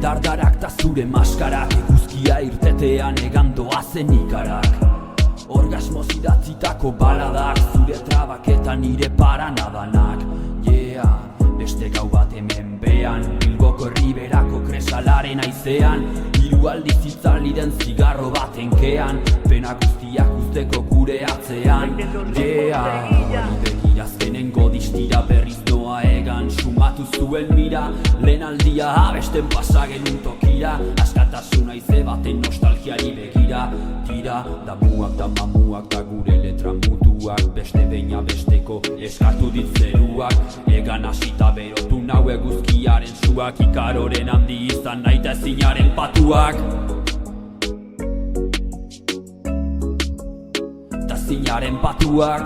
dardarak ta zure maskarak, eguzkia irtetean egan doazen ikarak. Orgasmoz idatzitako baladak, zure trabak eta nire paranadanak. Beste gau bat hemen behan, Bilboko herriberako kresalaren aizean, hiru aldiz itzali den zigarro baten kean, pena guztiak uzteko gure atzean. Hori begira azkenengo distira berriz doa egan, sumatu zuen mira, lehen aldia abesten pasagenun tokira, askatasuna ize baten nostalgiari begira. Tira, damuak da mamuak da gure letra mutuak, beste beina besteko eskatu ditzeruak, egan hasita berotu nau eguzkiaren suak, ikaroren handi izan naita ezinaren patuak. Ta zinaren patuak.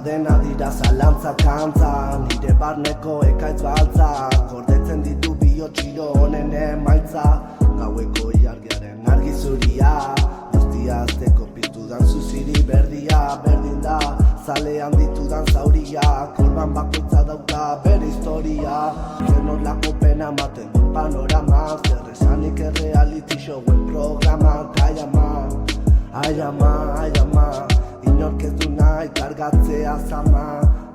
Dena dira zalantza kantza, nire barneko ekaitz baltza, gordetzen ditu bihotxiro honen emaitza, gaueko ilargiaren argi zuria, guztia azteko piztudan zuziri berdia, berdin da, zalean ditudan zauria, korban bakoitza dauka bere historia, zen horlako pena maten dut panorama, zer esanik erreality showen programa, ai ama, inork ez du nahi kargatzea zama,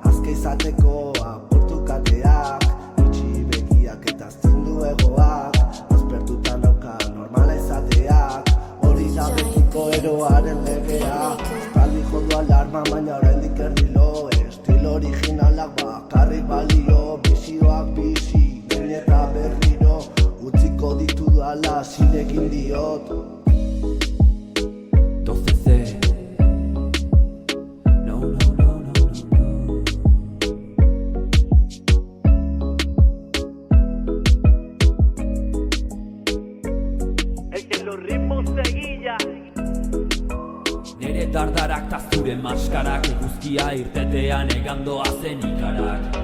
azke izateko apurtu kateak, itxi begiak eta zindu egoak, aspertuta nauka normala izateak, hori da betiko eroaren legea, espaldi jodu alarma baina oraindik erdilo, estilo originalak bakarrik balio, bizioak bizi, behin eta berriro, utziko ditudala zinekin diot. Nere dardarak ta zure maskarak, eguzkia irtetean egan doazen ikarak.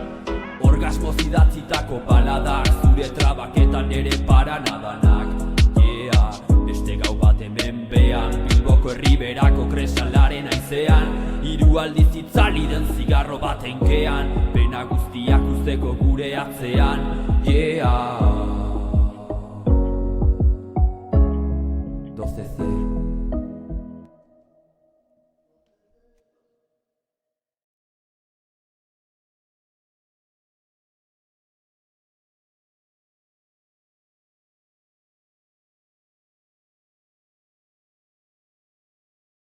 Orgasmoz idatzitako baladak, zure trabak eta nere paranadanak. Beste gau bat hemen behan, Bilboko herriberako kresalaren aizean, hiru aldiz itzali den zigarro baten kean, pena guztiak uzteko gure atzean.